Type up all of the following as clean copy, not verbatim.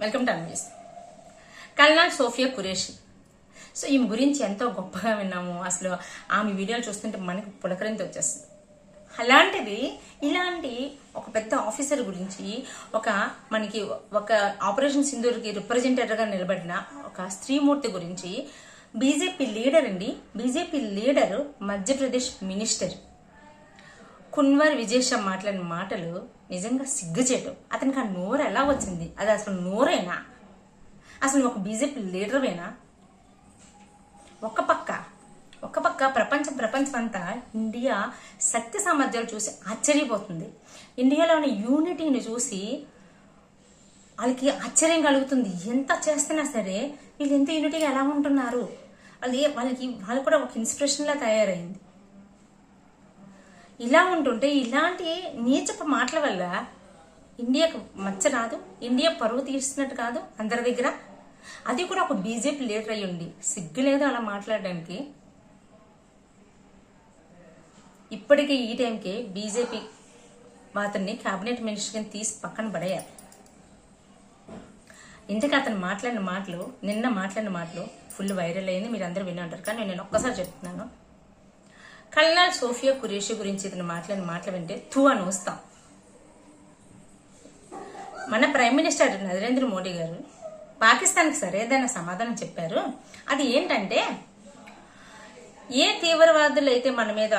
Welcome to అన్వేస్. Colonel Sofiya Qureshi. So ఈమె గురించి ఎంతో గొప్పగా విన్నాము. అసలు ఆమె వీడియోలు చూస్తుంటే మనకి పులకరింత వచ్చేస్తుంది. అలాంటిది ఇలాంటి ఒక పెద్ద ఆఫీసర్ గురించి మనకి ఒక ఆపరేషన్ సింధూర్కి రిప్రజెంటేటివ్గా నిలబడిన ఒక స్త్రీమూర్తి గురించి BJP leader Madhya Pradesh minister Kunwar Vijay Shah మాట్లాడిన మాటలు నిజంగా సిగ్గుచేటు. అతనికి ఆ నోరు ఎలా వచ్చింది? అది అసలు నోరేనా? అసలు ఒక బీజేపీ లీడర్వేనా? ఒక పక్క ప్రపంచం అంతా ఇండియా శక్తి సామర్థ్యాలు చూసి ఆశ్చర్యపోతుంది. ఇండియాలోని యూనిటీని చూసి వాళ్ళకి ఆశ్చర్యం కలుగుతుంది. ఎంత చేస్తున్నా సరే వీళ్ళు ఎంత యూనిటీగా ఎలా ఉంటున్నారు, వాళ్ళు కూడా ఒక ఇన్స్పిరేషన్ లా తయారైంది. ఇలా ఉంటుంటే ఇలాంటి నీచపు మాటల వల్ల ఇండియాకు మచ్చ రాదు, ఇండియా పరువు తీస్తున్నట్టు కాదు అందరి దగ్గర. అది కూడా ఒక బీజేపీ లీడర్ అయ్యి ఉండి సిగ్గు లేదు అలా మాట్లాడడానికి. ఇప్పటికీ ఈ టైంకి బీజేపీ అతన్ని కేబినెట్ మినిస్టర్ తీసి పక్కన పడేయాలి. ఇంతకు అతను నిన్న మాట్లాడిన మాటలు ఫుల్ వైరల్ అయింది, మీరు అందరూ విని ఉంటారు. కానీ నేను ఒక్కసారి చెప్తున్నాను. కల్నాల్ సోఫియా ఖురేషి గురించి ఇతను మాట్లాడిన మాటలు వింటే తూ అని వస్తాం. మన ప్రైమ్ మినిస్టర్ నరేంద్ర మోడీ గారు పాకిస్తాన్కి సరైన సమాధానం చెప్పారు. అది ఏంటంటే, ఏ తీవ్రవాదులు అయితే మన మీద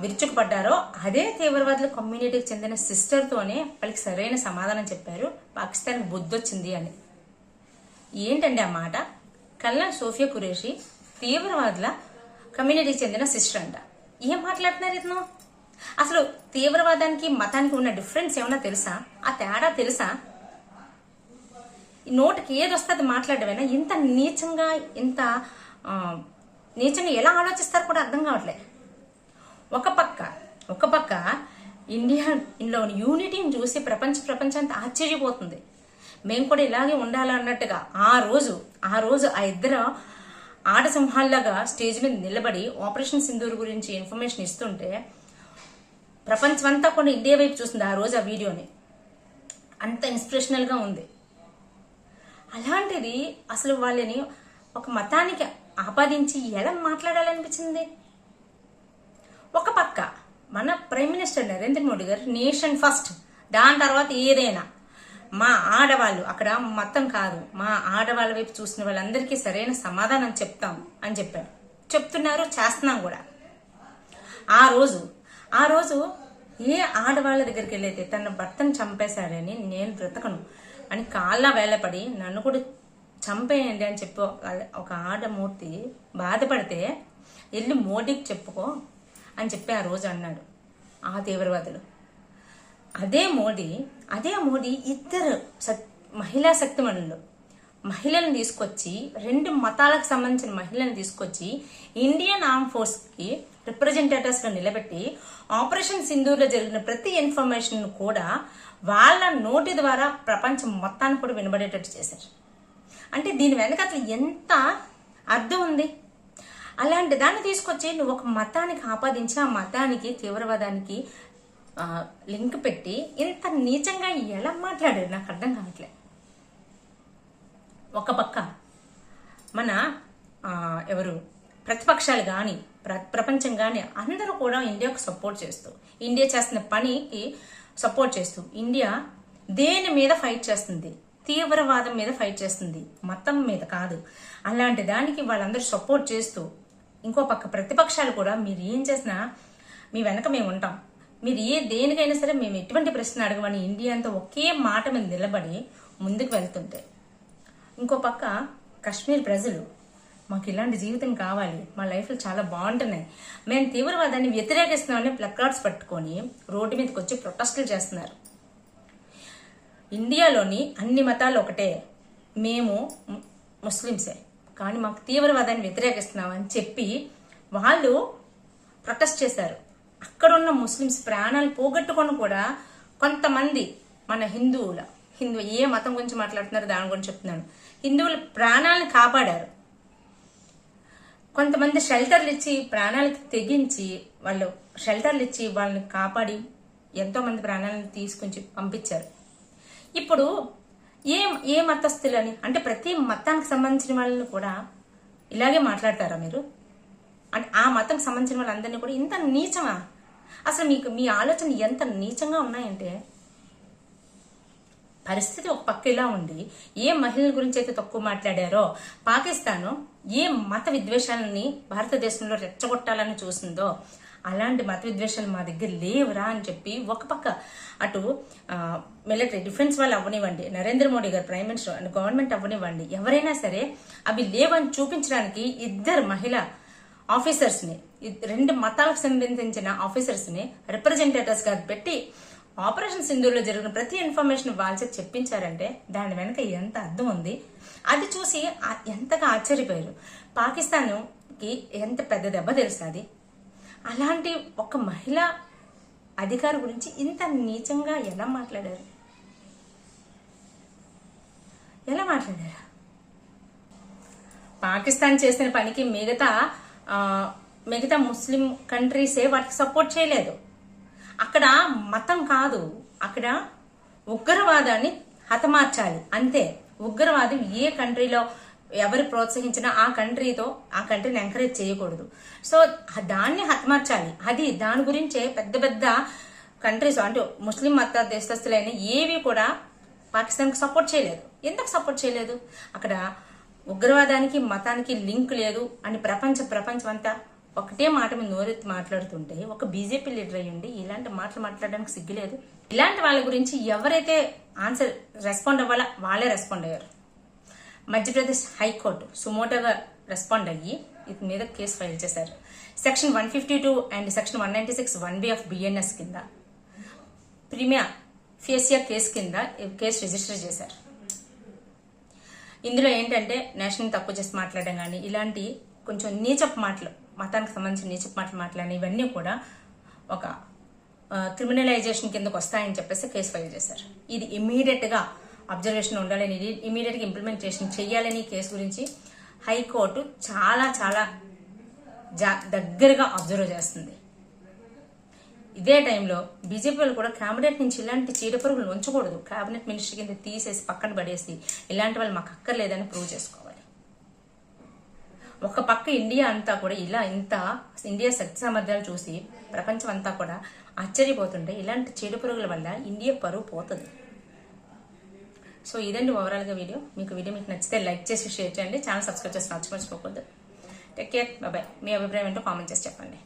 విరుచుకుపడ్డారో అదే తీవ్రవాదుల కమ్యూనిటీకి చెందిన సిస్టర్తోనే వాళ్ళకి సరైన సమాధానం చెప్పారు. పాకిస్తాన్కి బుద్ధి వచ్చింది అని. ఏంటండి ఆ మాట? కల్నాల్ సోఫియా ఖురేషి తీవ్రవాదుల కమ్యూనిటీకి చెందిన సిస్టర్ అంట. ఏం మాట్లాడుతున్నారు ఇతను? అసలు తీవ్రవాదానికి మతానికి ఉన్న డిఫరెన్స్ ఏమన్నా తెలుసా? ఆ తేడా తెలుసా? నోటికి ఏది వస్తే అది మాట్లాడమేనా? ఇంత నీచంగా ఎలా ఆలోచిస్తారు కూడా అర్థం కావట్లే. ఒక పక్క ఇండియాలో యూనిటీని చూసి ప్రపంచంతా ఆశ్చర్యపోతుంది. మేము కూడా ఇలాగే ఉండాలన్నట్టుగా ఆ రోజు ఆ ఇద్దరు ఆట సింహాల్లాగా స్టేజ్ మీద నిలబడి ఆపరేషన్ సింధూర్ గురించి ఇన్ఫర్మేషన్ ఇస్తుంటే ప్రపంచమంతా కూడా ఇండియా వైపు చూస్తుంది ఆ రోజు ఆ వీడియోని. అంత ఇన్స్పిరేషనల్ గా ఉంది. అలాంటిది అసలు వాళ్ళని ఒక మతానికి ఆపాదించి ఎలా మాట్లాడాలనిపించింది? ఒక పక్క మన ప్రైమ్ మినిస్టర్ నరేంద్ర మోడీ గారు నేషన్ ఫస్ట్, దాని తర్వాత ఏదైనా మా ఆడవాళ్ళు, అక్కడ మతం కాదు, మా ఆడవాళ్ళ వైపు చూసిన వాళ్ళందరికీ సరైన సమాధానం చెప్తాం అని చెప్పారు. చెప్తున్నారు, చేస్తున్నాం కూడా. ఆ రోజు ఏ ఆడవాళ్ళ దగ్గరికి వెళ్ళైతే తన భర్తను చంపేశాడని నేను బ్రతకను అని కాళ్ళ వేళపడి నన్ను కూడా చంపేయండి అని చెప్పి ఒక ఆడమూర్తి బాధపడితే వెళ్ళి మోడీకి చెప్పుకో అని చెప్పి ఆ రోజు అన్నాడు ఆ తీవ్రవాదులు. అదే మోడీ ఇద్దరు మహిళా శక్తిమణులు మహిళలను తీసుకొచ్చి, రెండు మతాలకు సంబంధించిన మహిళలను తీసుకొచ్చి ఇండియన్ ఆర్మ్ ఫోర్స్ కి రిప్రజెంటేటివ్స్ గా నిలబెట్టి ఆపరేషన్ సింధూర్లో జరిగిన ప్రతి ఇన్ఫర్మేషన్ కూడా వాళ్ళ నోటి ద్వారా ప్రపంచం మొత్తాన్ని కూడా వినబడేటట్టు చేశారు. అంటే దీని వెనక అసలు ఎంత అర్థం ఉంది? అలాంటి దాన్ని తీసుకొచ్చి నువ్వు ఒక మతానికి ఆపాదించి ఆ మతానికి తీవ్రవాదానికి లింక్ పెట్టి ఇంత నీచంగా ఎలా మాట్లాడారు నాకు అర్థం కావట్లే. ఒక పక్క మన ప్రతిపక్షాలు కానీ ప్రపంచం కానీ అందరూ కూడా ఇండియాకు సపోర్ట్ చేస్తూ, ఇండియా చేస్తున్న పనికి సపోర్ట్ చేస్తూ, ఇండియా దేని మీద ఫైట్ చేస్తుంది? తీవ్రవాదం మీద ఫైట్ చేస్తుంది, మతం మీద కాదు. అలాంటి దానికి వాళ్ళందరూ సపోర్ట్ చేస్తూ, ఇంకో పక్క ప్రతిపక్షాలు కూడా మీరు ఏం చేసినా మీ వెనక మేము ఉంటాం, మీరు దేనికైనా సరే మేము ఎటువంటి ప్రశ్న అడగమని ఇండియా అంతా ఒకే మాట మీద నిలబడి ముందుకు వెళ్తుంటే, ఇంకో పక్క కశ్మీర్ ప్రజలు మాకు ఇలాంటి జీవితం కావాలి, మా లైఫ్లు చాలా బాగుంటున్నాయి, మేము తీవ్రవాదాన్ని వ్యతిరేకిస్తున్నామని ప్లకార్డ్స్ పట్టుకొని రోడ్డు మీదకి వచ్చి ప్రొటెస్టులు చేస్తున్నారు. ఇండియాలోని అన్ని మతాలు ఒకటే, మేము ముస్లింసే, కానీ మాకు తీవ్రవాదాన్ని వ్యతిరేకిస్తున్నామని చెప్పి వాళ్ళు ప్రొటెస్ట్ చేశారు. అక్కడున్న ముస్లిమ్స్ ప్రాణాలు పోగొట్టుకొని కూడా కొంతమంది మన హిందూ ఏ మతం గురించి మాట్లాడుతున్నారు దాని గురించి చెప్తున్నాను, హిందువుల ప్రాణాలను కాపాడారు. కొంతమంది షెల్టర్లు ఇచ్చి ప్రాణాలకు తెగించి వాళ్ళు షెల్టర్లు ఇచ్చి వాళ్ళని కాపాడి ఎంతో మంది ప్రాణాలను తీసుకొని పంపించారు. ఇప్పుడు ఏ ఏ మతస్థులని అంటే ప్రతి మతానికి సంబంధించిన వాళ్ళని కూడా ఇలాగే మాట్లాడతారా మీరు? అంటే ఆ మతానికి సంబంధించిన వాళ్ళందరినీ కూడా ఇంత నీచమా? అసలు మీకు మీ ఆలోచన ఎంత నీచంగా ఉన్నాయంటే, పరిస్థితి ఒక పక్క ఇలా ఉండి ఏ మహిళల గురించి అయితే తక్కువ మాట్లాడారో పాకిస్తాన్ ఏ మత విద్వేషాలని భారతదేశంలో రెచ్చగొట్టాలని చూసిందో అలాంటి మత విద్వేషాలు మా దగ్గర లేవురా అని చెప్పి ఒక పక్క అటు మిలిటరీ డిఫెన్స్ వాళ్ళు అవ్వనివ్వండి, నరేంద్ర మోడీ గారు ప్రైమ్ మినిస్టర్ అండ్ గవర్నమెంట్ అవ్వనివ్వండి, ఎవరైనా సరే అవి లేవని చూపించడానికి ఇద్దరు మహిళా ఆఫీసర్స్ని, 2 మతాలకు సంబంధించిన ఆఫీసర్స్ని రిప్రజెంటేటివ్స్ గా పెట్టి ఆపరేషన్ సింధూర్లో జరిగిన ప్రతి ఇన్ఫర్మేషన్ వాళ్ళకి చెప్పించారంటే దాని వెనక ఎంత అర్థం ఉంది. అది చూసి ఎంతగా ఆశ్చర్యపోయారు. పాకిస్తాన్కి ఎంత పెద్ద దెబ్బ తెలుసు అది. అలాంటి ఒక మహిళా అధికారి గురించి ఇంత నీచంగా ఎలా మాట్లాడారు? పాకిస్తాన్ చేసిన పనికి మిగతా ముస్లిం కంట్రీసే వాటికి సపోర్ట్ చేయలేదు. అక్కడ మతం కాదు, అక్కడ ఉగ్రవాదాన్ని హతమార్చాలి అంతే. ఉగ్రవాదం ఏ కంట్రీలో ఎవరు ప్రోత్సహించినా ఆ కంట్రీని ఎంకరేజ్ చేయకూడదు. సో దాన్ని హతమార్చాలి. అది దాని గురించే పెద్ద పెద్ద కంట్రీస్ అంటే ముస్లిం మత దేశస్తులైన ఏవి కూడా పాకిస్తాన్కి సపోర్ట్ చేయలేదు. ఎందుకు సపోర్ట్ చేయలేదు? అక్కడ ఉగ్రవాదానికి మతానికి లింక్ లేదు అని ప్రపంచం అంతా ఒకటే మాట మీద నోరెత్తి మాట్లాడుతుంటే ఒక బీజేపీ లీడర్ అయ్యండి ఇలాంటి మాటలు మాట్లాడడానికి సిగ్గులేదు. ఇలాంటి వాళ్ళ గురించి ఎవరైతే రెస్పాండ్ అవ్వాలా వాళ్ళే రెస్పాండ్ అయ్యారు. మధ్యప్రదేశ్ హైకోర్టు సుమోటోగా రెస్పాండ్ అయ్యి ఇతని మీద కేసు ఫైల్ చేశారు. Section 152 and section 196 1B of BNS కింద ప్రీమియా ఫేసియా కేసు కింద కేసు రిజిస్టర్ చేశారు. ఇందులో ఏంటంటే నేషనల్ తక్కువ చేసి మాట్లాడడం కానీ ఇలాంటి కొంచెం నీచపు మాటలు, మతానికి సంబంధించిన నీచపు మాటలు మాట్లాడిన ఇవన్నీ కూడా ఒక క్రిమినలైజేషన్ కిందకు వస్తాయని చెప్పేసి కేసు ఫైల్ చేశారు. ఇది ఇమీడియట్ గా అబ్జర్వేషన్ ఉండాలని, ఇమీడియట్ గా ఇంప్లిమెంటేషన్ చేయాలని కేసు గురించి హైకోర్టు చాలా చాలా దగ్గరగా అబ్జర్వ్ చేస్తుంది. ఇదే టైంలో బీజేపీ వాళ్ళు కూడా కేబినెట్ నుంచి ఇలాంటి చీడపురుగులు ఉంచకూడదు, కేబినెట్ మినిస్టర్ కింద తీసేసి పక్కన పడేసి ఇలాంటి వాళ్ళు మాకు అక్కర్లేదని ప్రూవ్ చేసుకోవాలి. ఒక పక్క ఇండియా అంతా కూడా ఇండియా శక్తి సామర్థ్యాలు చూసి ప్రపంచం అంతా కూడా ఆశ్చర్యపోతుంటే ఇలాంటి చీడపురుగుల వల్ల ఇండియా పరువు పోతుంది. సో ఇదండి ఓవరాల్ గా వీడియో. మీకు నచ్చితే లైక్ చేసి షేర్ చేయండి, ఛానల్ సబ్స్క్రైబ్ చేసి మర్చిపోకూడదు. Take care, bye. మీ అభిప్రాయం ఏంటో కామెంట్ చేసి చెప్పండి.